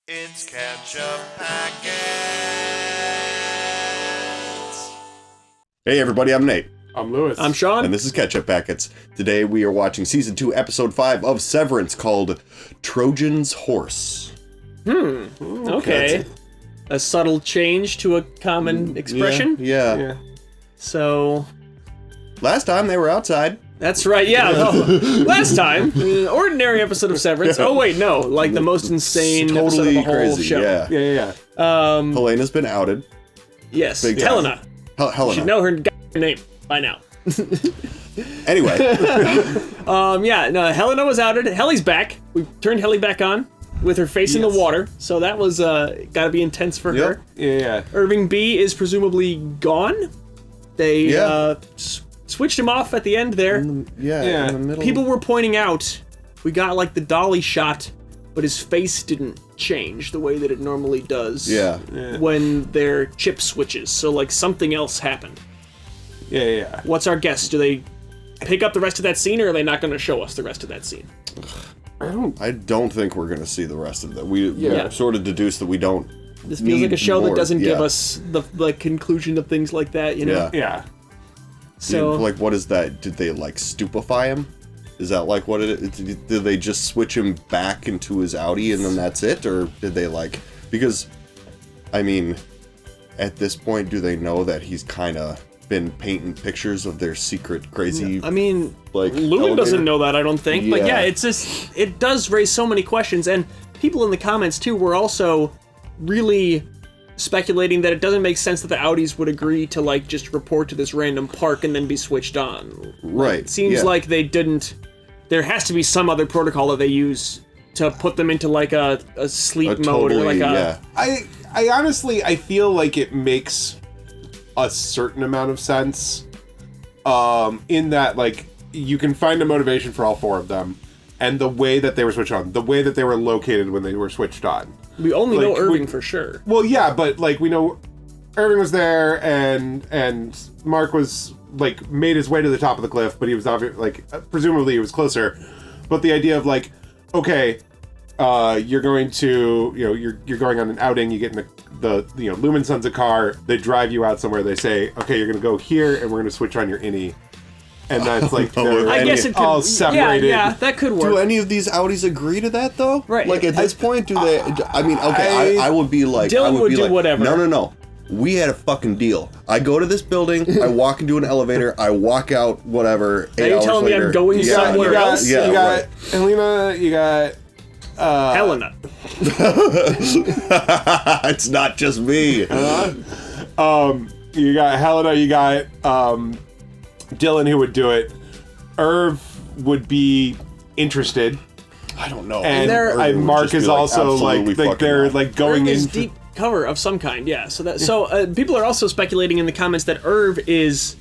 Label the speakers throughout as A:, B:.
A: It's Ketchup Packets.
B: Hey everybody, I'm Nate.
C: I'm Lewis.
D: I'm Sean.
B: And this is Ketchup Packets. Today we are watching Season 2, Episode 5 of Severance called Trojan's Horse.
D: Okay. A subtle change to a common expression.
B: Yeah.
D: So,
B: Last time they were outside.
D: that's right, yeah. Last time, an ordinary episode of Severance. Oh, wait, no. Like the most insane episode of
B: Totally
D: the whole
B: crazy,
D: show.
B: yeah. Helena's been outed.
D: Yes,
B: Big time.
D: Helena. You
B: Helena.
D: should know her name by now.
B: Anyway,
D: Helena was outed. Helly's back. We turned Helly back on with her face in the water. So that was gotta be intense for her.
C: Yeah.
D: Irving B is presumably gone. They switched him off at the end there.
B: in the middle.
D: People were pointing out we got like the dolly shot, but his face didn't change the way that it normally does.
B: Yeah.
D: When their chip switches. So like something else happened.
C: Yeah.
D: What's our guess? Do they pick up the rest of that scene, or are they not going to show us the rest of that scene?
B: I don't think we're going to see the rest of that. We
D: Yeah.
B: sort of deduced that we don't.
D: This feels like a show
B: more.
D: that doesn't give
B: Yeah.
D: us the conclusion of things like that, you know?
B: Yeah.
D: So,
B: Like, what is that? Did they, like, stupefy him? Is that, like, what it is? Did they just switch him back into his Audi and then that's it? Or did they, like... Because, I mean, at this point, do they know that he's kind of been painting pictures of their secret crazy...
D: I mean,
B: like,
D: Lumen
B: elevator?
D: doesn't know that, I don't think. But
B: Yeah.
D: yeah, it's just, it does raise so many questions. And people in the comments, too, were also really speculating that it doesn't make sense that the Audis would agree to, like, just report to this random park and then be switched on.
B: Right.
D: It seems like they didn't... There has to be some other protocol that they use to put them into, like, a sleep mode or, like, a...
B: Yeah.
C: I honestly, I feel like it makes a certain amount of sense. In that, like, you can find a motivation for all four of them. And the way that they were switched on. The way that they were located when they were switched on.
D: We only know
C: Like,
D: Irving for sure.
C: Well, yeah, but, like, we know Irving was there, and Mark was, like, made his way to the top of the cliff, but he was presumably he was closer. But the idea of, like, okay, you're going to, you're going on an outing, you get in the Lumen sends a car, they drive you out somewhere, they say, okay, you're going to go here, and we're going to switch on your innie. And that's, like, they're
D: I guess it could...
C: all separated.
D: Yeah, that could work.
B: Do any of these Audis agree to that, though?
D: Right.
B: Like, at this point, do they... I mean, okay, I would be like...
D: Dylan would
B: be
D: do
B: like,
D: whatever.
B: No. We had a fucking deal. I go to this building, I walk into an elevator, I walk out, whatever, 8
D: Now you're
B: hours
D: telling me
B: later.
D: I'm going somewhere else?
B: Yeah,
C: you got
B: right.
C: Helena, you got...
D: Helena.
B: It's not just me.
C: You got Helena, you got Dylan who would do it. Irv would be interested.
B: I don't know.
C: And
D: they're-
C: Mark is also
B: absolutely
C: like they're
B: not.
C: like going
D: Irv is
C: into
D: deep cover of some kind, yeah. So people are also speculating in the comments that Irv is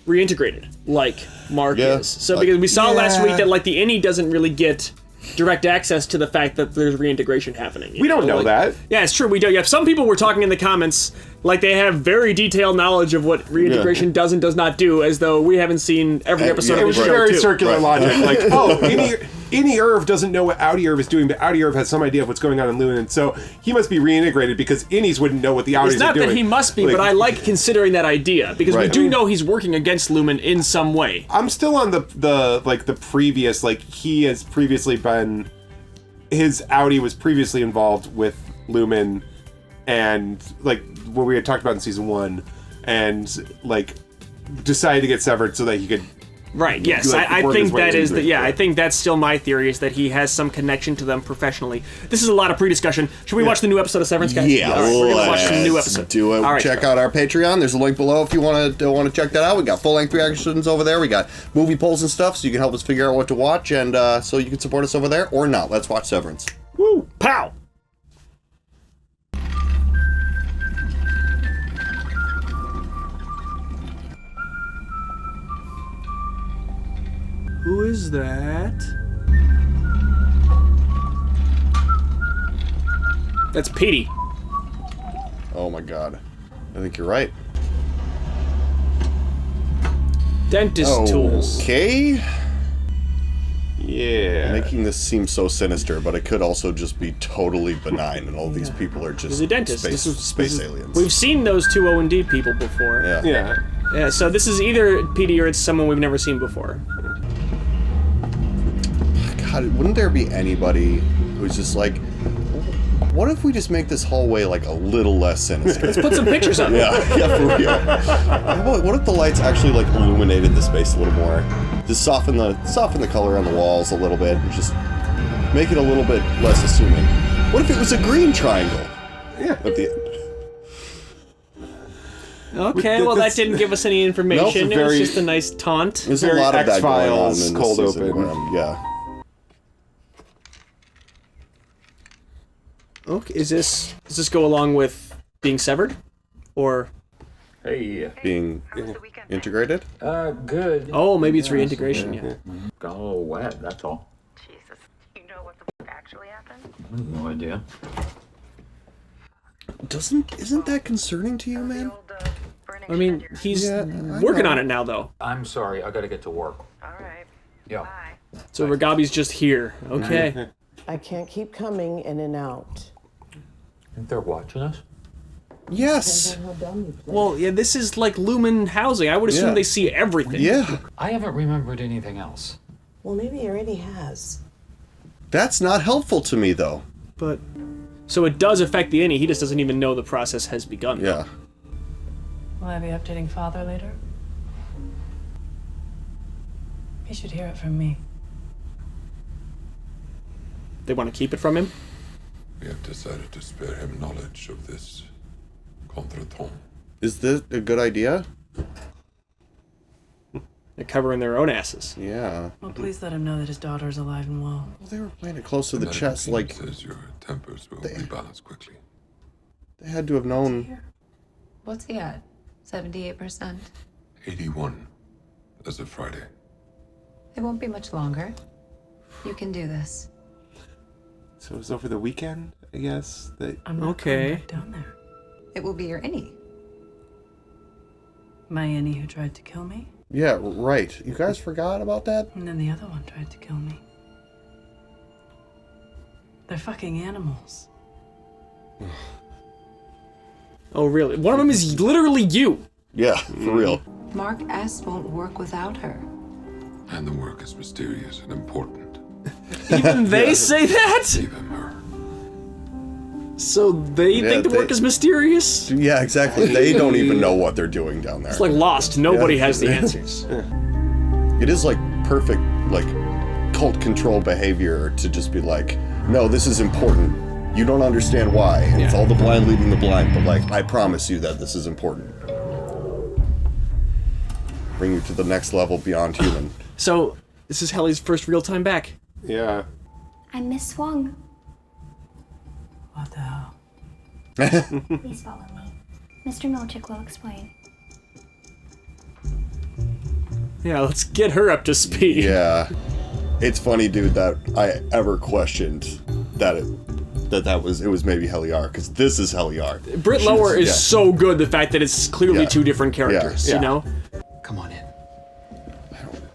D: reintegrated, like Mark
B: Yeah.
D: is. So because we saw last week that like the innie doesn't really get direct access to the fact that there's reintegration happening.
C: we don't know
D: Like,
C: that.
D: Yeah, it's true. We don't. Yeah, some people were talking in the comments like they have very detailed knowledge of what reintegration does and does not do, as though we haven't seen every episode
B: yeah,
C: It
D: of
C: was
D: the show
C: very
D: too.
C: circular
B: Right.
C: logic. Like, oh, any Irv doesn't know what Audi Irv is doing, but Audi Irv has some idea of what's going on in Lumen, so he must be reintegrated because Innies wouldn't know what the Audis
D: It's not
C: are doing.
D: that he must be, but I like considering that idea because we
B: Right.
D: do know he's working against Lumen in some way.
C: I'm still on the previous, like, he has previously been, his Audi was previously involved with Lumen, and, like, what we had talked about in season 1, and, like, decided to get severed so that he could...
D: Right, yes.
C: like,
D: I
C: work his
D: think
C: way
D: that is
C: into
D: the,
C: it.
D: yeah, I think that's still my theory, is that he has some connection to them professionally. This is a lot of pre-discussion. Should we watch the new episode of Severance, guys?
B: Yeah,
D: All right, we're gonna watch the new
B: let's
D: episode.
B: do it.
D: All right.
B: Check out our Patreon. There's a link below if you want to check that out. We got full-length reactions over there. We got movie polls and stuff, so you can help us figure out what to watch, and so you can support us over there or not. Let's watch Severance.
D: Woo! Pow! Who is that? That's Petey.
B: Oh my god, I think you're right.
D: Dentist tools.
B: Okay.
C: Yeah.
B: Making this seem so sinister, but it could also just be totally benign, and all these people are just
D: He's a dentist.
B: space aliens.
D: We've seen those two O&D people before.
B: Yeah.
C: Yeah.
D: Yeah, so this is either PD or it's someone we've never seen before.
B: God, wouldn't there be anybody who's just like, what if we just make this hallway like a little less sinister?
D: Let's put some pictures up.
B: Yeah, for real. What if the lights actually like illuminated the space a little more? Just soften the color on the walls a little bit, and just make it a little bit less assuming. What if it was a green triangle?
C: Yeah.
B: At the end?
D: Okay, well that didn't give us any information.
C: Nope,
D: It was
C: very-
D: just a nice taunt.
B: There's a
C: Very
B: lot of that going on
C: X-Files,
B: in this
C: cold
B: season
C: open.
B: where yeah.
D: Okay, does this go along with being severed? Or
E: Hey,
B: Being integrated?
E: good.
D: oh, maybe it's reintegration, yeah.
E: Got a little wet, that's all.
F: Jesus, you know what the fuck actually happened?
E: No idea.
B: Isn't that concerning to you, man?
D: I mean, he's
B: I
D: working
B: know.
D: on it now though.
E: I'm sorry, I gotta get to work.
F: Alright,
E: Yeah.
F: bye.
D: So Ragabi's just here. Okay.
G: I can't keep coming in and out.
E: Think they're watching us?
B: Yes.
G: How dumb you play.
D: Well, yeah, this is like Lumen housing. I would assume
B: Yeah.
D: they see everything.
B: Yeah.
E: I haven't remembered anything else.
G: Well, maybe he already has.
B: That's not helpful to me, though.
D: But so it does affect the innie. He just doesn't even know the process has begun.
B: Yeah.
H: Will I be updating Father later? He should hear it from me.
D: They want to keep it from him.
I: We have decided to spare him knowledge of this contretemps.
B: Is this a good idea?
D: They're covering their own asses.
B: Yeah.
H: Well, please let him know that his daughter is alive and well.
B: Well, they were playing it close to the
I: Medical
B: chest,
I: team
B: like
I: says your tempers will rebalance quickly.
B: they had to have known.
J: What's he at? 78%?
I: 81 as of Friday.
J: It won't be much longer. You can do this.
C: So it was over the weekend, I guess.
H: I'm not
D: Okay.
H: going back down there.
J: It will be your innie.
H: My Annie who tried to kill me,
B: Yeah, right. You guys forgot about that?
H: and then the other one tried to kill me. They're fucking animals.
D: Oh, really? One of them is literally you.
B: Yeah, for real.
J: Mark S. won't work without her.
I: And the work is mysterious and important.
D: Even they say that?
I: Even her.
D: So they think the work is mysterious?
B: Yeah, exactly. They don't even know what they're doing down there.
D: It's like Lost. Nobody
B: Yeah.
D: has the answers.
B: It is like perfect, like cult control behavior to just be like, no, this is important. You don't understand why. And it's
D: Yeah.
B: all the blind leading the blind, but like, I promise you that this is important. Bring you to the next level beyond human.
D: So this is Helly's first real time back.
C: Yeah.
K: I'm Miss Swung.
H: What the hell?
K: Please follow me. Mr. Milkshake will explain.
D: Yeah, let's get her up to speed.
B: Yeah. It's funny, dude, that I ever questioned that it was maybe Helly R, because this is Helly R.
D: Britt
B: She's-
D: Lower is
B: yeah.
D: so good, the fact that it's clearly
B: Yeah.
D: two different characters,
C: Yeah.
D: you know?
E: Come on in.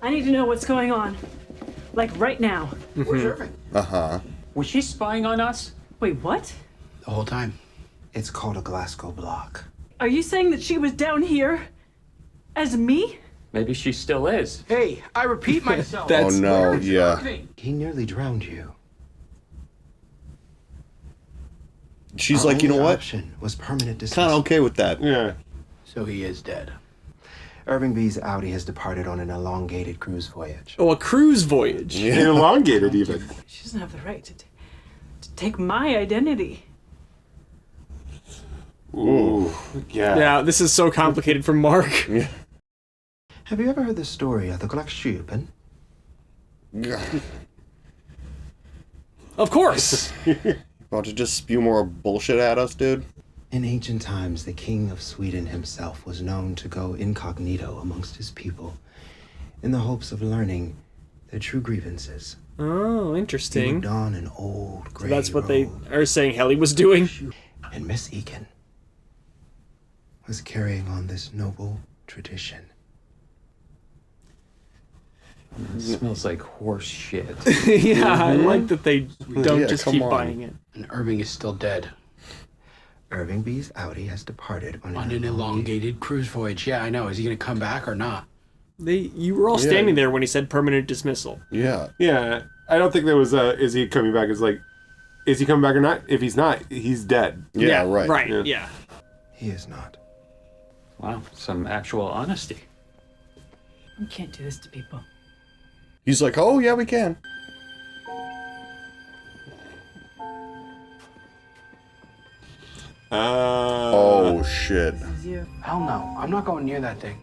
H: I need to know what's going on. Like right now.
E: Where's Irving?
B: Uh-huh.
E: Was she spying on us?
H: Wait, what?
L: The whole time. It's called a Glasgow block.
H: Are you saying that she was down here? As me?
E: Maybe she still is.
L: Hey, I repeat myself.
B: Oh no, yeah.
L: He nearly drowned you.
B: She's
L: Our
B: like, you know
L: only
B: what?
L: Option was permanent
B: Kind
L: dismissal.
B: of okay with that.
C: Yeah.
L: So he is dead. Irving B's Audi has departed on an elongated cruise voyage.
D: Oh, a cruise voyage.
C: Elongated, even.
H: She doesn't have the right to take my identity.
C: Ooh. Yeah.
D: Yeah, this is so complicated for Mark.
L: Have you ever heard the story of the Glaxschupen?
D: Of course.
B: About to just spew more bullshit at us, dude?
L: In ancient times, the king of Sweden himself was known to go incognito amongst his people in the hopes of learning their true grievances.
D: Oh,
L: He would
D: interesting.
L: don an old
D: So
L: gray
D: that's what they
L: robe,
D: are saying Helly was doing.
L: and Miss Egan was carrying on this noble tradition.
E: It smells like horse shit.
D: Yeah, I like that they don't just
B: come
D: keep
B: on.
D: buying it.
M: And Irving is still dead.
L: Irving B's Audi has departed
M: On an elongated cruise voyage. Yeah, I know. Is he going to come back or not?
D: You were all standing there when he said permanent dismissal.
B: Yeah.
C: Yeah. I don't think there was a, is he coming back? It's like, is he coming back or not? If he's not, he's dead.
B: Yeah, right.
D: Right, yeah.
L: He is not.
E: Wow, some actual honesty.
H: You can't do this to people.
B: He's like, oh, yeah, we can. Oh, shit.
M: Hell no. I'm not going near that thing.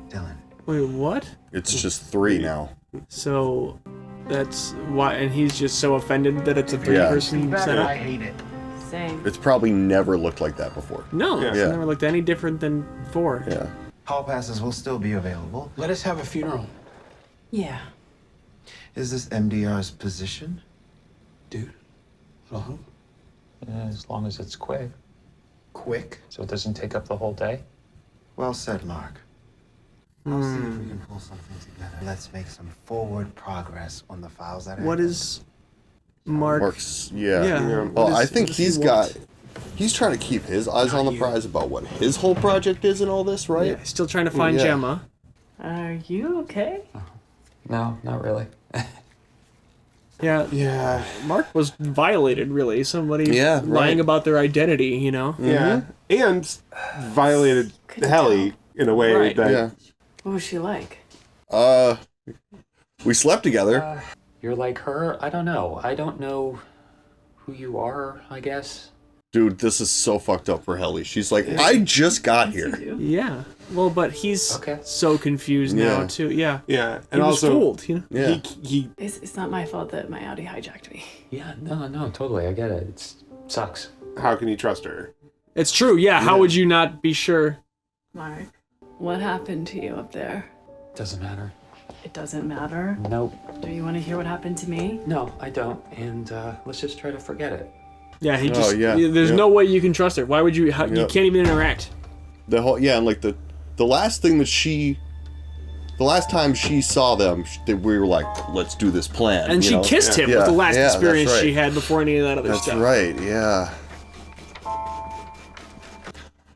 L: Dylan.
D: Wait, what?
B: It's just 3 now.
D: So that's why, and he's just so offended that it's a 3-person setup.
M: I hate it.
H: Same.
B: It's probably never looked like that before.
D: No, it's
B: Yeah.
D: never looked any different than 4.
B: Yeah.
L: Hall passes will still be available.
M: Let us have a funeral.
H: Yeah.
L: Is this MDR's position?
M: Dude. Uh-huh.
E: As long as it's quick.
M: Quick.
E: So it doesn't take up the whole day.
L: Well said, Mark. I'll see if we can pull something together. Let's make some forward progress on the files that are
D: What is Mark?
B: Mark's, yeah.
D: Yeah.
B: Well, I
D: What
B: think
D: does he
B: he's
D: want?
B: he's trying to keep his eyes on the prize about what his whole project is and all this, right?
D: Yeah, still trying to find
B: Yeah.
D: Gemma.
H: Are you okay?
E: No, not really.
D: Yeah.
C: Yeah.
D: Mark was violated, really. Somebody
B: Yeah,
D: lying
B: right.
D: about their identity, you know?
C: Yeah. And violated Helly in a way
D: Right.
C: that.
B: Yeah.
H: What was she like?
B: We slept together.
E: You're like her? I don't know. I don't know who you are, I guess.
B: Dude, this is so fucked up for Helly. She's like, I just got here.
D: Yeah. Well, but he's
E: Okay.
D: so confused now,
B: Yeah.
D: too. Yeah.
C: Yeah.
D: He
C: And
D: was
C: also,
D: fooled, you know?
B: Yeah.
C: he
H: It's not my fault that my Audi hijacked me.
E: Yeah, no, totally. I get it. It sucks.
C: how can he trust her?
D: It's true, yeah. How would you not be sure?
H: Mark, what happened to you up there?
E: Doesn't matter.
H: It doesn't matter.
E: Nope.
H: Do you want to hear what happened to me?
E: No, I don't. And let's just try to forget it.
D: Yeah, he
B: Oh,
D: just.
B: yeah.
D: There's
B: Yep.
D: no way you can trust her. Why would you? You
B: Yep.
D: can't even interact.
B: The whole, yeah, and like the last thing that the last time she saw them, we were like, let's do this plan.
D: And
B: you
D: she
B: know?
D: kissed him
B: Yeah.
D: with the last
B: Yeah, that's
D: experience she
B: right.
D: had before any of that other
B: That's
D: stuff.
B: right, yeah.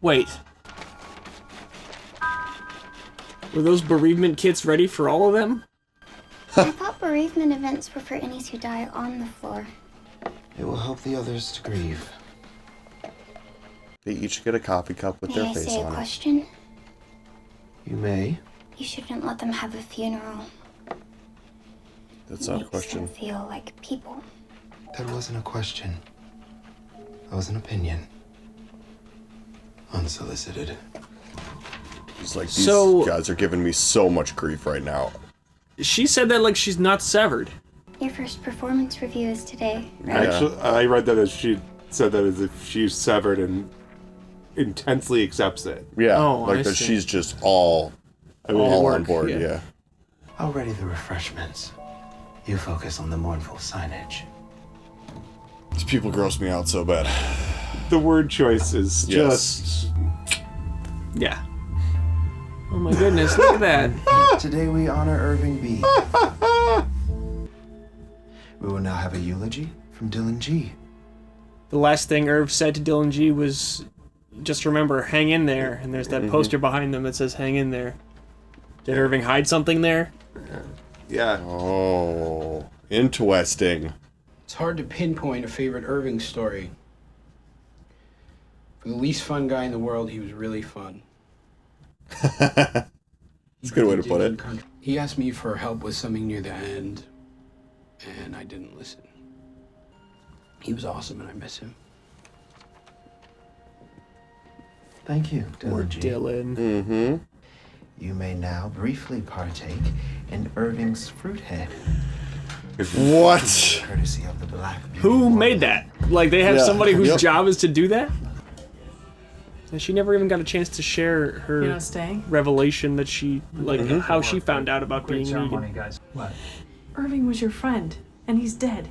D: Wait. Were those bereavement kits ready for all of them?
K: I thought bereavement events were for innies who die on the floor.
L: It will help the others to grieve.
B: They each get a coffee cup with
K: May
B: their
K: I
B: face
K: say a
B: on it.
K: question?
L: You may.
K: You shouldn't let them have a funeral.
B: That's not a
K: Makes
B: question.
K: them feel like people.
L: That wasn't a question. That was an opinion. Unsolicited.
B: It's like, these
D: So-
B: guys are giving me so much grief right now.
D: She said that like she's not severed.
K: Your first performance review is today.
C: Actually, I read that as she said that as if she's severed and intensely accepts it.
B: Yeah,
D: Oh, I
B: like that
D: see.
B: she's just all on
D: work,
B: board,
D: yeah.
B: yeah.
L: I'll ready the refreshments. You focus on the mournful signage.
B: These people gross me out so bad.
C: The word choice is
B: Yes.
C: just.
D: Yeah. Oh my goodness, look at that.
L: Today we honor Irving B. We will now have a eulogy from Dylan G.
D: The last thing Irv said to Dylan G was, just remember, hang in there. And there's that poster behind them that says, hang in there. Did Irving hide something there?
C: Yeah.
B: Oh, interesting.
M: It's hard to pinpoint a favorite Irving story. For the least fun guy in the world, he was really fun.
B: That's a good way to put it.
M: He asked me for help with something near the end, and I didn't listen. He was awesome, and I miss him.
L: Thank you,
D: Poor
L: Dylan G.
D: Dylan.
B: Mm-hmm.
L: You may now briefly partake in Irving's fruit head.
B: What?
L: Courtesy of the Black Beauty
D: Who
L: Woman.
D: made that? Like, they have
B: Yeah,
D: somebody whose
B: yep.
D: job is to do that? And she never even got a chance to share her
H: You're not staying?
D: revelation that she, like, how she found out about being vegan.
E: guys. What?
H: Irving was your friend, and he's dead.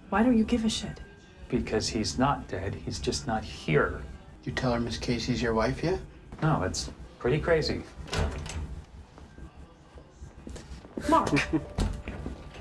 H: Why don't you give a shit?
E: Because he's not dead. He's just not here.
M: Did you tell her Miss Casey's your wife yet?
E: No, it's pretty crazy.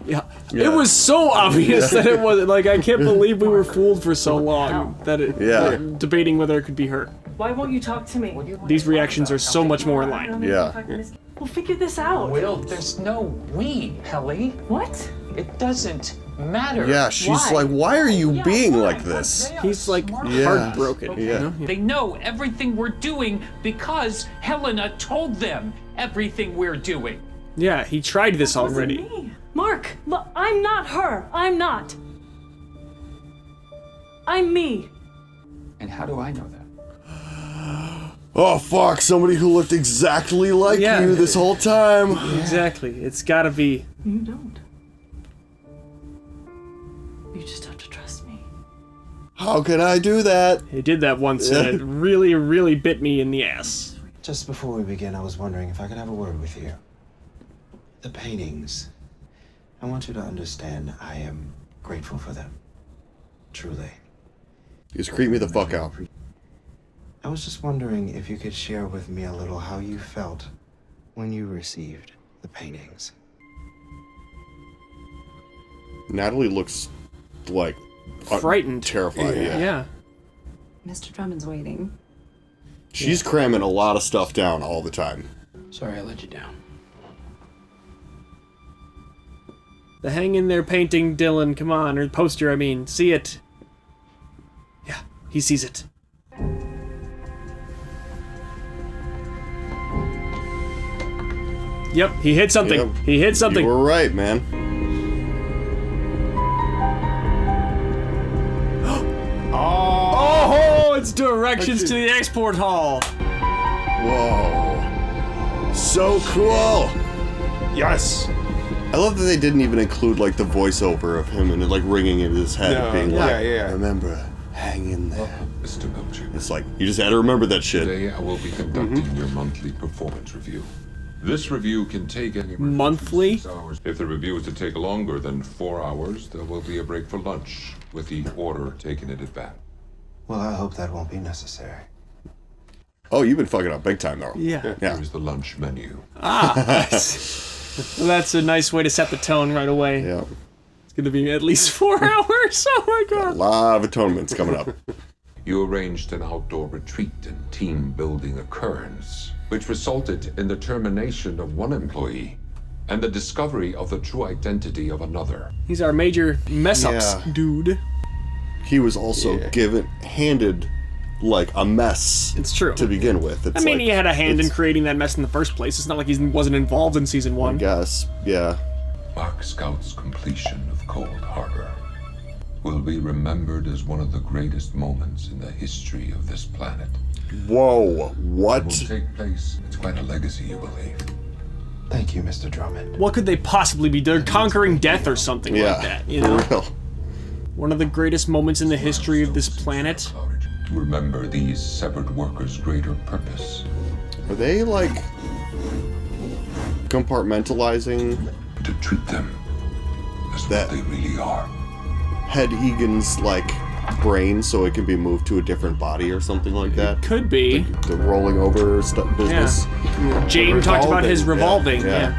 D: Yeah. It was so obvious that it wasn't. Like, I can't believe we were fooled for so long that debating whether it could be her.
H: Why won't you talk to me?
D: These reactions are so much more in line.
B: Yeah.
H: We'll figure this out.
E: Will, there's no we, Helly.
H: What?
E: It doesn't matter.
B: Yeah, she's like, why are you being like this?
D: He's like heartbroken.
B: Yeah.
D: You know?
E: They know everything we're doing because Helena told them everything we're doing.
D: Yeah, he tried this already.
H: Me. Mark, look, I'm not her. I'm not. I'm me.
E: And how do I know that?
B: Oh fuck, somebody who looked exactly like you this whole time.
D: Exactly. It's gotta be.
H: You don't. You just have to trust me.
B: How can I do that?
D: He did that once and it really, really bit me in the ass.
L: Just before we begin, I was wondering if I could have a word with you. The paintings. I want you to understand I am grateful for them. Truly.
B: Just creep me the fuck out.
L: I was just wondering if you could share with me a little how you felt when you received the paintings.
B: Natalie looks like
D: frightened,
B: terrified. Yeah.
J: Mr. Drummond's waiting.
B: She's cramming a lot of stuff down all the time.
M: Sorry I let you down.
D: The hang in there painting, Dylan, come on, or poster, I mean, see it. Yeah, he sees it. Yep, he hit something.
B: Yep.
D: He hit something.
B: You were right, man.
D: Oh, it's directions to the export hall.
B: Whoa. So cool.
C: Yes.
B: I love that they didn't even include like the voiceover of him and it like ringing in his head, being like, remember, hang in there.
I: Mr. Milkshake.
B: It's like, you just had to remember that shit.
I: Today I will be conducting your monthly performance review. This review can take anywhere
D: monthly.
I: from 6 hours. If the review is to take longer than 4 hours, there will be a break for lunch, with the order taken in advance.
L: Well, I hope that won't be necessary.
B: Oh, you've been fucking up big time though.
D: Yeah.
I: Here is the lunch menu.
D: That's a nice way to set the tone right away.
B: Yeah.
D: It's gonna be at least 4 hours. Oh my god.
B: A lot of atonements coming up.
I: You arranged an outdoor retreat and team-building occurrence, which resulted in the termination of one employee and the discovery of the true identity of another.
D: He's our major mess-ups dude.
B: He was also handed like a mess.
D: It's true.
B: To begin with. It's
D: I mean,
B: like,
D: he had a hand in creating that mess in the first place. It's not like he wasn't involved in season 1.
B: I guess, yeah.
I: Mark Scout's completion of Cold Harbor will be remembered as one of the greatest moments in the history of this planet.
B: Whoa, what?
I: It will take place. It's quite a legacy, you believe.
L: Thank you, Mr. Drummond.
D: What could they possibly be? They're conquering death or something like that, you know?
B: For real.
D: One of the greatest moments in the history of this planet.
I: To remember these severed workers' greater purpose.
B: Are they like compartmentalizing
I: to treat them as what they really are?
B: Head Egan's like brain so it can be moved to a different body or something like that?
D: Could be.
B: The rolling over stuff business.
D: Yeah. James talked about his revolving. Yeah.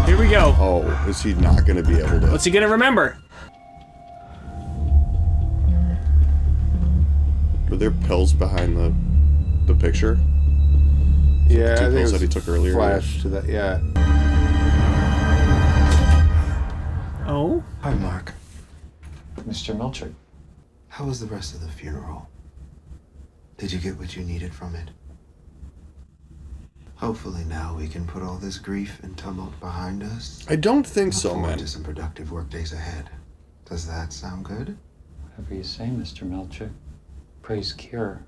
D: Here we go.
B: Oh, is he not going to be able to?
D: What's he going to remember?
B: Were there pills behind the picture?
C: Yeah,
B: Two
C: I think
B: pills
C: it was
B: that he took earlier.
C: Flash to that, yeah.
D: Oh?
L: Hi, Mark.
E: Mr. Milkshake.
L: How was the rest of the funeral? Did you get what you needed from it? Hopefully now we can put all this grief and tumult behind us.
B: I don't think so,
L: Look forward
B: man.
L: to some productive work days ahead. Does that sound good?
E: Whatever you say, Mr. Milkshake. Praise cure.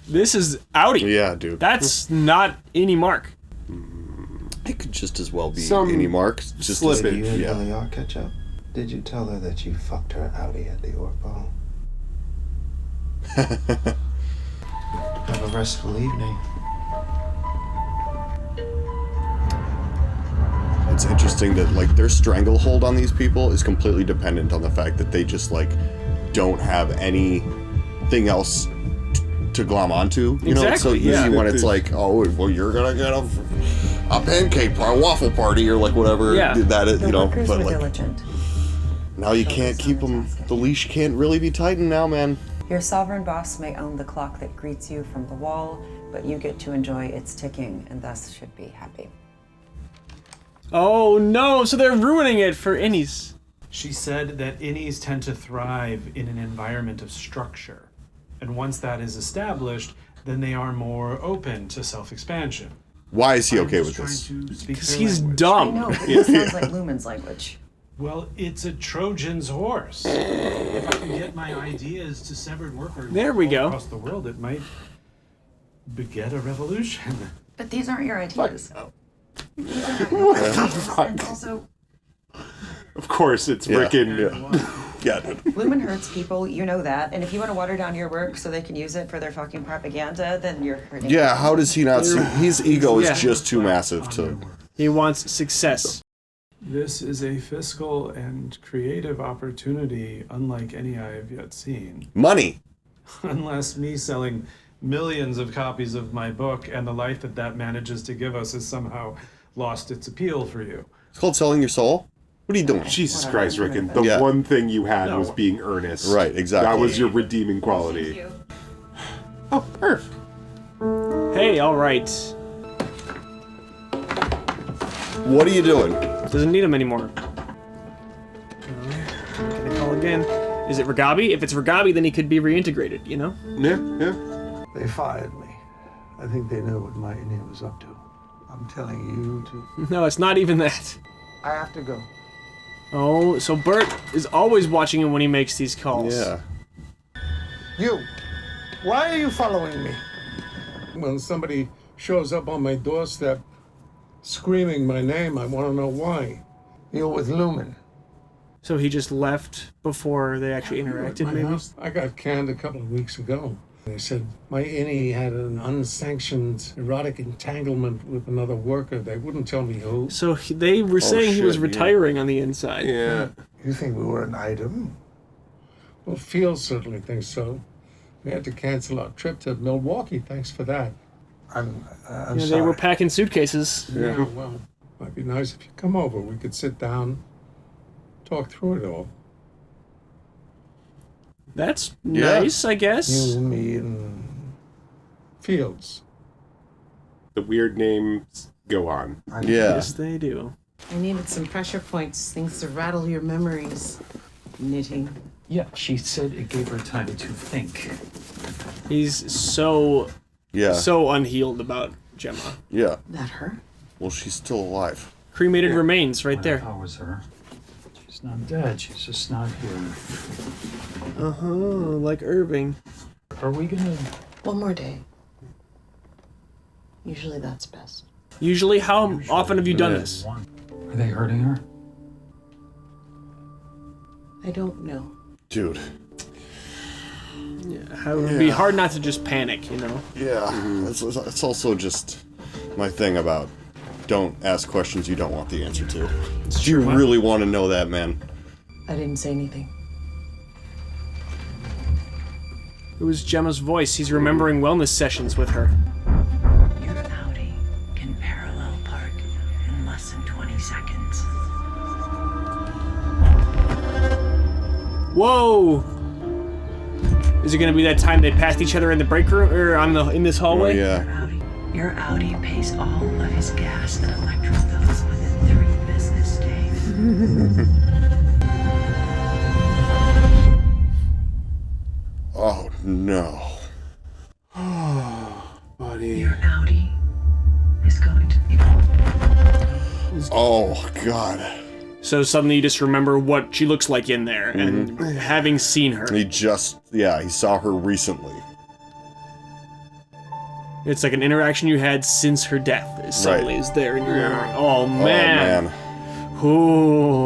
D: This is Audi.
B: Yeah, dude.
D: That's not any Mark.
B: It could just as well be
C: Some
B: any Mark. Just
L: Did you and Elliot catch up? Did you tell her that you fucked her outie at the Orc Ball? Have a restful evening.
B: It's interesting that like their stranglehold on these people is completely dependent on the fact that they just like don't have anything else to glom onto. You know, so usually when it's like, oh, well, you're gonna get a a pancake party, a waffle party, or like whatever.
D: Yeah.
B: That is, you know,
F: Workers
B: but
F: were
B: like
F: diligent.
B: now you can't keep them. The leash can't really be tightened now, man.
F: Your sovereign boss may own the clock that greets you from the wall, but you get to enjoy its ticking and thus should be happy.
D: Oh no, so they're ruining it for innies.
N: She said that innies tend to thrive in an environment of structure. And once that is established, then they are more open to self-expansion.
B: Why is he
N: I'm
B: okay
N: just
B: with
N: trying
B: this?
N: to speak
D: Because
N: their
D: he's
N: language.
D: dumb.
F: I know, but this sounds like Lumen's language.
N: Well, it's a Trojan's horse. If I can get my ideas to severed workers
D: There we
N: all
D: go.
N: across the world, it might beget a revolution.
F: But these aren't your ideas. These are not
C: What
F: your
C: the
F: ideas.
C: fuck?
F: And also,
C: Of course, it's frickin'.
B: Yeah, dude.
F: Lumen hurts people, you know that. And if you want to water down your work so they can use it for their fucking propaganda, then you're hurting.
B: Yeah, how does he not see? His ego is
D: Yeah.
B: just too massive to.
D: He wants success.
N: This is a fiscal and creative opportunity unlike any I have yet seen.
B: Money!
N: Unless me selling millions of copies of my book and the life that manages to give us has somehow lost its appeal for you.
B: It's called selling your soul? What are you doing?
C: Jesus Christ, Rickon. The
B: Yeah.
C: one thing you had
N: No.
C: was being earnest.
B: Right, exactly.
C: That was your redeeming quality. Oh, perf.
D: Hey, all right.
B: What are you doing?
D: Doesn't need him anymore. Can I call again? Is it Ragabi? If it's Ragabi, then he could be reintegrated, you know?
C: Yeah, yeah.
O: They fired me. I think they know what my Indian was up to. I'm telling you to...
D: No, it's not even that.
O: I have to go.
D: Oh, so Bert is always watching him when he makes these calls.
B: Yeah.
O: You! Why are you following me?
M: When somebody shows up on my doorstep screaming my name, I want to know why.
O: You're with Lumen.
D: So he just left before they actually interacted,
M: My
D: maybe?
M: house, I got canned a couple of weeks ago. They said my innie had an unsanctioned erotic entanglement with another worker. They wouldn't tell me who.
D: So they were saying he was
B: shit, yeah.
D: retiring on the inside.
C: Yeah.
O: You think we were an item?
M: Well, Field certainly thinks so. We had to cancel our trip to Milwaukee. Thanks for that.
O: I'm
D: Yeah,
O: sorry.
D: they were packing suitcases.
M: Yeah, well, might be nice if you come over. We could sit down, talk through it all.
D: That's
B: Yeah.
D: nice, I guess.
O: You, me, and...
M: Fields.
C: The weird names go on.
B: Yeah.
D: Yes, they do.
G: I needed some pressure points, things to rattle your memories. Knitting.
E: Yeah, she said it gave her time to think.
D: He's so
B: Yeah.
D: so unhealed about Gemma.
B: Yeah.
G: That her?
B: Well, she's still alive.
D: Cremated remains right there.
E: That was her. She's not dead, she's just not here.
D: Uh-huh, like Irving.
E: Are we gonna...
G: One more day. Usually that's best.
D: Usually, how often have you done
B: Yeah.
D: this?
E: Are they hurting her?
G: I don't know.
B: Dude.
D: Yeah, it would be hard not to just panic, you know?
B: Yeah. It's also just my thing about don't ask questions you don't want the answer to. Do you really want to know that, man?
G: I didn't say anything.
D: It was Gemma's voice. He's remembering wellness sessions with her.
F: Your Audi can parallel park in less than 20 seconds.
D: Whoa! Is it gonna be that time they passed each other in the break room or in this hallway?
B: Oh, yeah.
F: Your Audi pays all of his gas and electric bills within 3 business days.
B: Oh, no.
C: Oh, buddy.
F: Your Audi is going to be...
B: Oh, God.
D: So suddenly you just remember what she looks like in there, and having seen her.
B: He saw her recently.
D: It's like an interaction you had since her death. Suddenly is there in your memory. Oh, man.
B: Oh, man.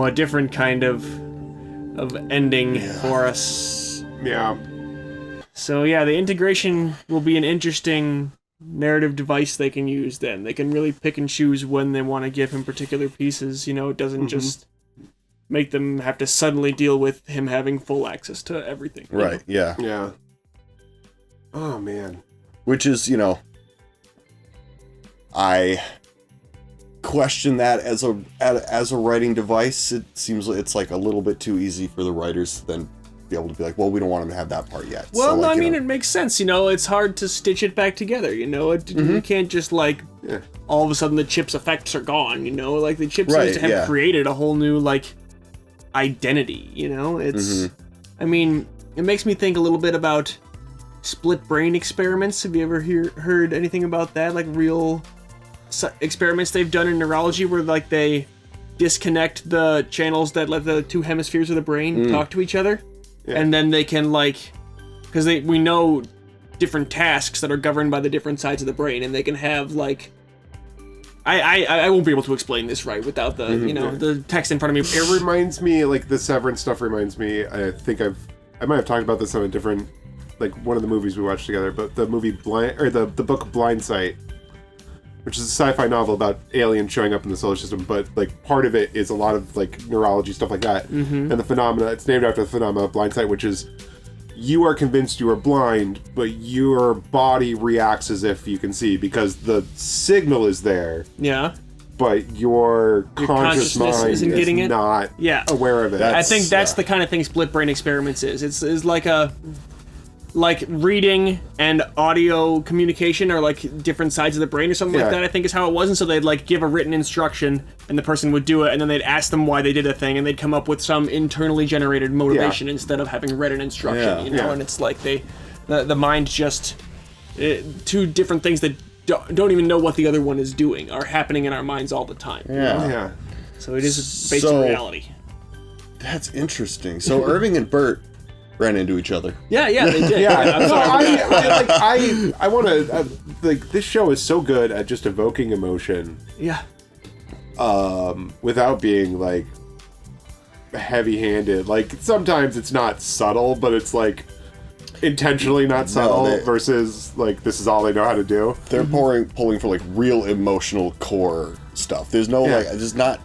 D: Ooh, a different kind of ending for us.
C: Yeah.
D: So yeah, the integration will be an interesting narrative device they can use then. They can really pick and choose when they want to give him particular pieces. You know, it doesn't just make them have to suddenly deal with him having full access to everything. you
B: Right, yeah.
C: Yeah. Oh, man.
B: Which is, I question that as a writing device. It seems like it's like a little bit too easy for the writers to then be able to be like, well, we don't want them to have that part yet.
D: Well,
B: so, like,
D: I mean, it makes sense. You know, it's hard to stitch it back together. You know, you can't just like all of a sudden the chip's effects are gone. You know, like the chip seems to have created a whole new like identity. You know, it's. I mean, it makes me think a little bit about split brain experiments. Have you ever heard anything about that? Like real experiments they've done in neurology where like they disconnect the channels that let the two hemispheres of the brain talk to each other, and then they can like, because we know different tasks that are governed by the different sides of the brain, and they can have like. I won't be able to explain this right without the the text in front of me.
C: It reminds me, like the Severance stuff reminds me. I think I might have talked about this on a different, like one of the movies we watched together. But the movie the book Blind Sight, which is a sci-fi novel about aliens showing up in the solar system. But like part of it is a lot of like neurology stuff like that, and the phenomena. It's named after the phenomena of blind sight, which is you are convinced you are blind, but your body reacts as if you can see because the signal is there.
D: Yeah.
C: But your conscious mind
D: isn't getting it.
C: Not aware of it.
D: I think that's the kind of thing split brain experiments is. It's like reading and audio communication are like different sides of the brain or something like that, I think is how it was. And so they'd like give a written instruction and the person would do it, and then they'd ask them why they did a thing, and they'd come up with some internally generated motivation instead of having read an instruction, you know? And it's like the mind just, two different things that don't even know what the other one is doing are happening in our minds all the time.
B: Yeah.
D: So it is based on reality.
B: That's interesting. So Irving and Bert ran into each other.
D: Yeah, they did.
C: I'm sorry. I want to like this show is so good at just evoking emotion.
D: Yeah.
C: Without being like heavy-handed. Like sometimes it's not subtle, but it's like intentionally not subtle versus like this is all they know how to do.
B: They're pulling for like real emotional core stuff. There's no like there's not.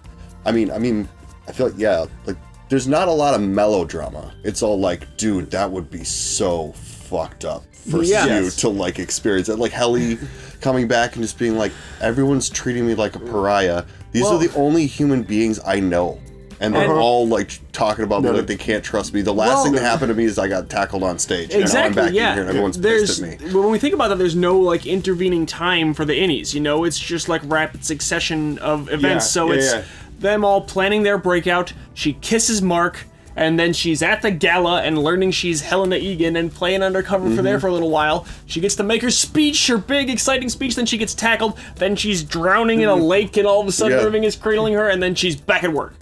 B: I mean I feel like there's not a lot of melodrama. It's all like, dude, that would be so fucked up for you to like experience it. Like Helly coming back and just being like, everyone's treating me like a pariah. These are the only human beings I know. And they're all like talking about me like they can't trust me. The last thing that happened to me is I got tackled on stage.
D: Exactly,
B: and now I'm back in here and everyone's pissed at me.
D: When we think about that, there's no like intervening time for the innies, you know? It's just like rapid succession of events. It's them all planning their breakout. She kisses Mark, and then she's at the gala and learning she's Helena Egan and playing undercover for a little while. She gets to make her speech, her big, exciting speech, then she gets tackled, then she's drowning in a lake, and all of a sudden Irving is cradling her, and then she's back at work.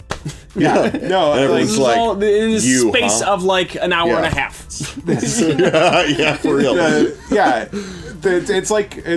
C: No,
B: and everyone's like,
D: all in the space of like an hour and a half.
B: For real.
C: It's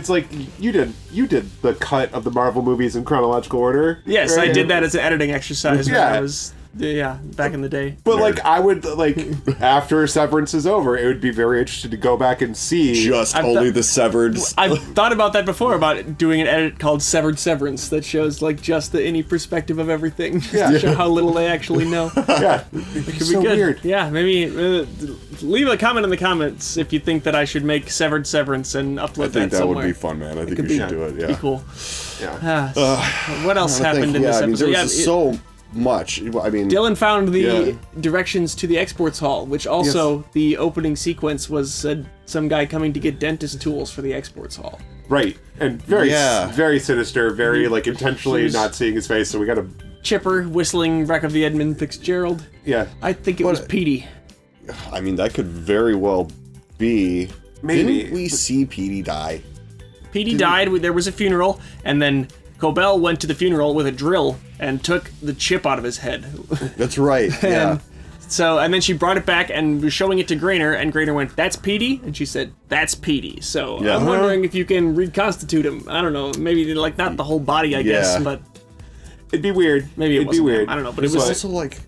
C: like you did the cut of the Marvel movies in chronological order.
D: Yes, right? I did that as an editing exercise when I was back in the day.
C: But like I would like after Severance is over, it would be very interesting to go back and see
B: just only the severed.
D: I've thought about that before about doing an edit called Severed Severance that shows like just the innie perspective of everything, just to show how little they actually know.
C: It could be so good. Weird.
D: Yeah, maybe leave a comment in the comments if you think that I should make Severed Severance and upload that somewhere. I think
B: that would be fun, man. I think we should do it. Yeah,
D: be cool. Yeah. What else happened in this episode?
B: There was so much. I mean,
D: Dylan found the directions to the exports hall, which also the opening sequence was some guy coming to get dentist tools for the exports hall.
C: Right, and very sinister, very like intentionally not seeing his face. So we got a
D: Chipper whistling Wreck of the Edmund Fitzgerald.
C: Yeah,
D: I think it was Petey.
B: I mean, that could very well be.
C: Maybe.
B: Didn't we see Petey die?
D: Petey died. There was a funeral, and then Cobell went to the funeral with a drill and took the chip out of his head.
B: That's right, yeah.
D: And then she brought it back and was showing it to Grainer, and Grainer went, "That's Petey?" And she said, "That's Petey." So I'm wondering if you can reconstitute him. I don't know, maybe like not the whole body, I guess, but
C: it'd be weird.
D: Maybe it'd
C: be weird.
D: I don't know, but
B: it was also like,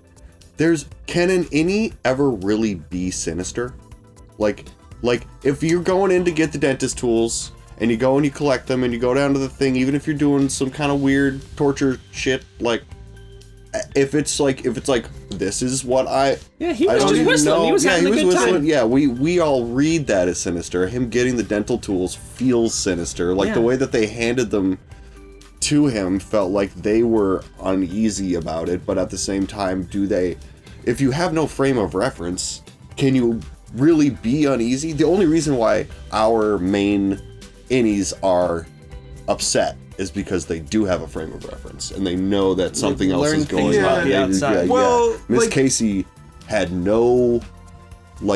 B: can an innie ever really be sinister? Like if you're going in to get the dentist tools, and you go and you collect them, and you go down to the thing, even if you're doing some kind of weird torture shit, like, if it's like, this is what
D: he was just whistling. He was having a good time.
B: Yeah, we all read that as sinister. Him getting the dental tools feels sinister. Like, the way that they handed them to him felt like they were uneasy about it, but at the same time, if you have no frame of reference, can you really be uneasy? The only reason why our main innies are upset is because they do have a frame of reference and they know that something else is going on. Miss Casey had no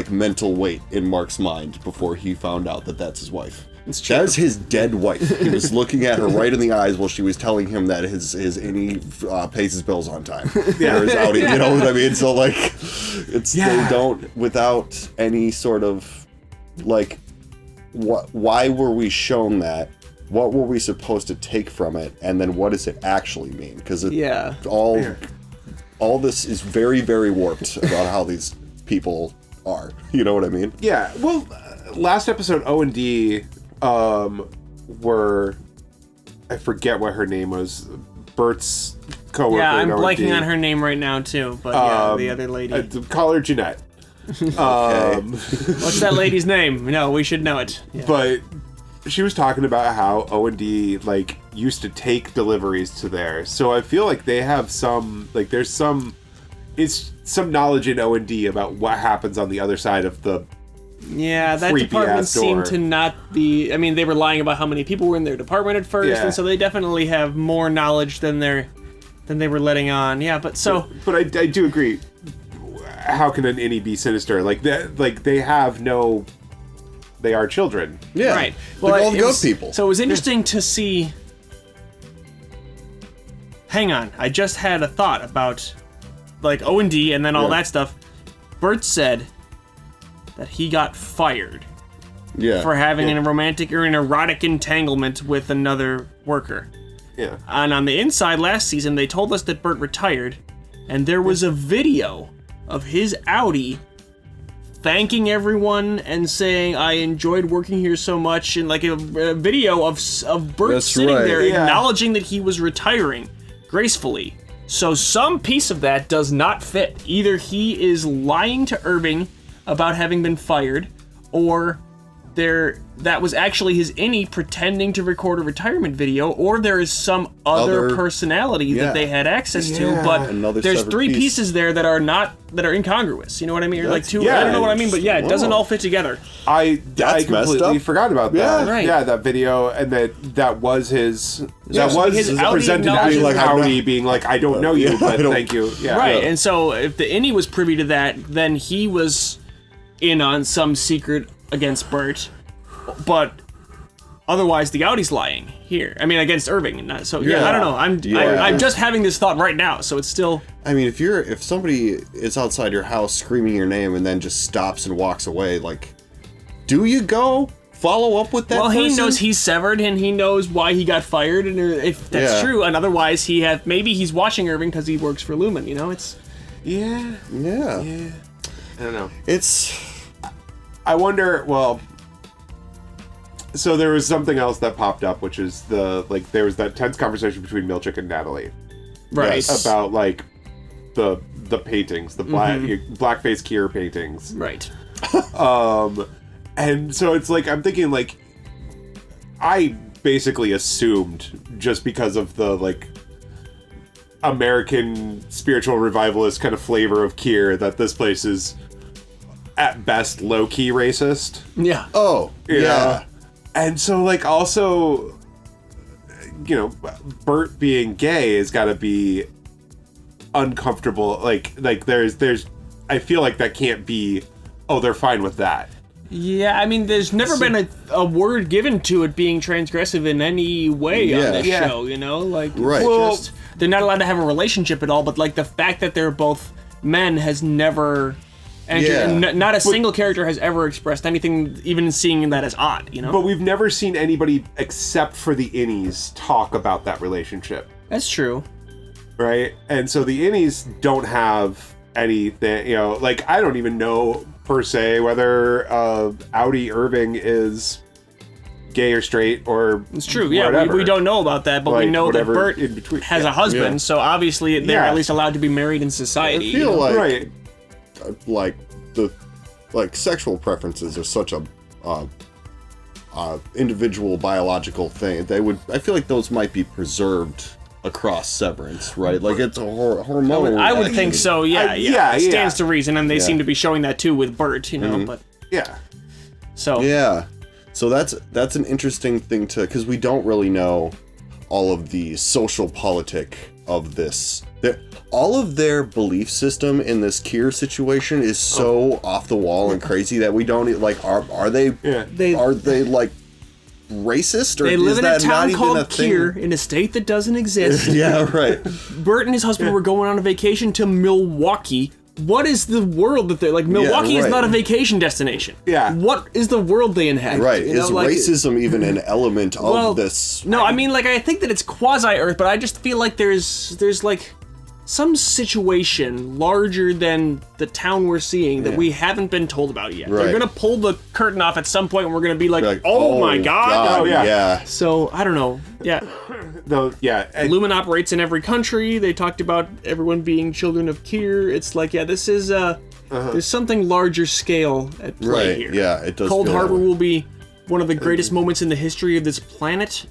B: mental weight in Mark's mind before he found out that that's his wife. That is his dead wife. He was looking at her right in the eyes while she was telling him that his innie pays his bills on time. Or his outie, you know what I mean? So they don't, without any sort of why were we shown that? What were we supposed to take from it? And then what does it actually mean? Because all this is very, very warped about how these people are. You know what I mean?
C: Yeah. Well, last episode, O&D were, I forget what her name was, Bert's coworker.
D: Yeah, I'm blanking on her name right now too. But the other lady.
C: Call her Jeanette.
D: What's that lady's name? No, we should know it. Yeah.
C: But she was talking about how O&D used to take deliveries to there. So I feel like they have some there's some knowledge in O&D about what happens on the other side of the
D: that department seemed to not be. I mean, they were lying about how many people were in their department at first, and so they definitely have more knowledge than they were letting on. Yeah, but
C: I do agree. How can an innie be sinister? They have no. They are children.
B: Yeah.
D: Right.
B: Well, they're all good people.
D: So it was interesting to see. Hang on, I just had a thought about O&D and then all that stuff. Bert said that he got fired for having a romantic or an erotic entanglement with another worker.
C: Yeah.
D: And on the inside last season, they told us that Bert retired, and there was a video of his outie thanking everyone and saying, I enjoyed working here so much, and a video of Bert sitting there acknowledging that he was retiring gracefully. So some piece of that does not fit. Either he is lying to Irving about having been fired, or that was actually his innie pretending to record a retirement video, or there is some other personality that they had access to, but there's three pieces there that are incongruous. You know what I mean? Or I don't know what I mean, but it doesn't all fit together.
C: I completely forgot about that.
D: Right.
C: Yeah, that video, and that was his
D: outie
C: presented as his outie being I don't know you, but thank you. Yeah.
D: Right, and so if the innie was privy to that, then he was in on some secret against Bert, but otherwise the outie's lying here. I mean, against Irving. I don't know. I'm just having this thought right now, so it's still.
B: I mean, if somebody is outside your house screaming your name and then just stops and walks away, do you go follow up with that?
D: Well,
B: person?
D: he knows he's severed and he knows why he got fired, and if that's true, and otherwise maybe he's watching Irving because he works for Lumen. You know, it's.
C: Yeah. I don't know. I wonder. Well. So there was something else that popped up, which is there was that tense conversation between Milkshake and Natalie,
D: right?
C: About the paintings, the blackface Kier paintings,
D: right?
C: And so it's I'm thinking I basically assumed just because of the American spiritual revivalist kind of flavor of Kier that this place is at best low-key racist.
D: Yeah.
B: Oh, yeah.
C: And so, also, Bert being gay has got to be uncomfortable. There's, I feel like that can't be, they're fine with that.
D: Yeah, I mean, there's never been a word given to it being transgressive in any way on this show, you know?
B: Right.
C: Well,
D: they're not allowed to have a relationship at all, but, the fact that they're both men has never... And not a single character has ever expressed anything, even seeing that as odd, you know?
C: But we've never seen anybody, except for the innies, talk about that relationship.
D: That's true.
C: Right? And so the innies don't have anything, I don't even know, per se, whether outie Irving is gay or straight or
D: It's true,
C: whatever.
D: we don't know about that, but we know that Bert
C: in between.
D: has a husband, so obviously they're at least allowed to be married in society.
B: I feel
C: right.
B: The sexual preferences are such a individual biological thing, I feel like those might be preserved across Severance, right? Like it's a hormonal.
D: I would think so. Yeah. It stands to reason, and they
B: Yeah.
D: seem to be showing that too with Bert. You know, but
C: yeah.
D: So
B: yeah, so that's an interesting thing because we don't really know all of the social politic of this. All of their belief system in this Kier situation is so off the wall and crazy that we don't like. Are they?
C: Yeah.
B: Are they like racist? Or
D: they
B: is
D: live in a
B: that not
D: town
B: even
D: called
B: a thing?
D: Kier in a state that doesn't exist.
B: Yeah, right.
D: Bert and his husband were going on a vacation to Milwaukee. What is the world that they're like? Milwaukee is
B: right.
D: not a vacation destination.
C: Yeah.
D: What is the world they inhabit?
B: Right.
D: You know,
B: Is
D: like,
B: racism even an element
D: well,
B: of this?
D: No, I mean, like, I think that it's quasi-Earth, but I just feel like there's like some situation larger than the town we're seeing that we haven't been told about yet.
B: Right.
D: They're gonna pull the curtain off at some point, and we're gonna be like, oh my god.
C: Oh, yeah.
D: So I don't know. Yeah.
C: No, yeah.
D: Lumen operates in every country. They talked about everyone being children of Kier. It's like, yeah, this is there's something larger scale at play
B: Right,
D: here.
B: yeah, it does
D: Cold
B: feel that
D: Harbor
B: way.
D: will be one of the greatest moments in the history of this planet.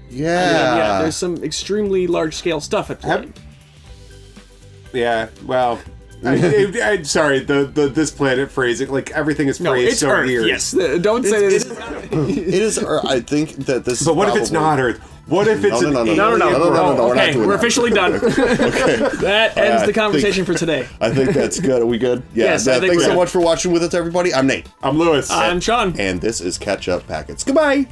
B: Yeah.
D: There's some extremely large scale stuff at play.
C: Yeah, well, I'm sorry. This planet phrasing, like everything is phrased
D: it's
C: so
D: Earth,
C: weird.
D: yes. Don't say this.
B: It is. I think that this.
C: But what if it's
B: probably-
C: not Earth? What if it's
B: No.
C: an
B: We're not
D: Okay,
B: doing
D: we're
B: that.
D: officially done. That ends the conversation for today.
B: I think that's good. Are we good? Yeah.
D: Yes, I think
B: thanks
D: we're
B: so
D: good.
B: much for watching with us, everybody. I'm Nate.
C: I'm Lewis.
D: I'm Sean.
B: And this is Catch Up Packets. Goodbye.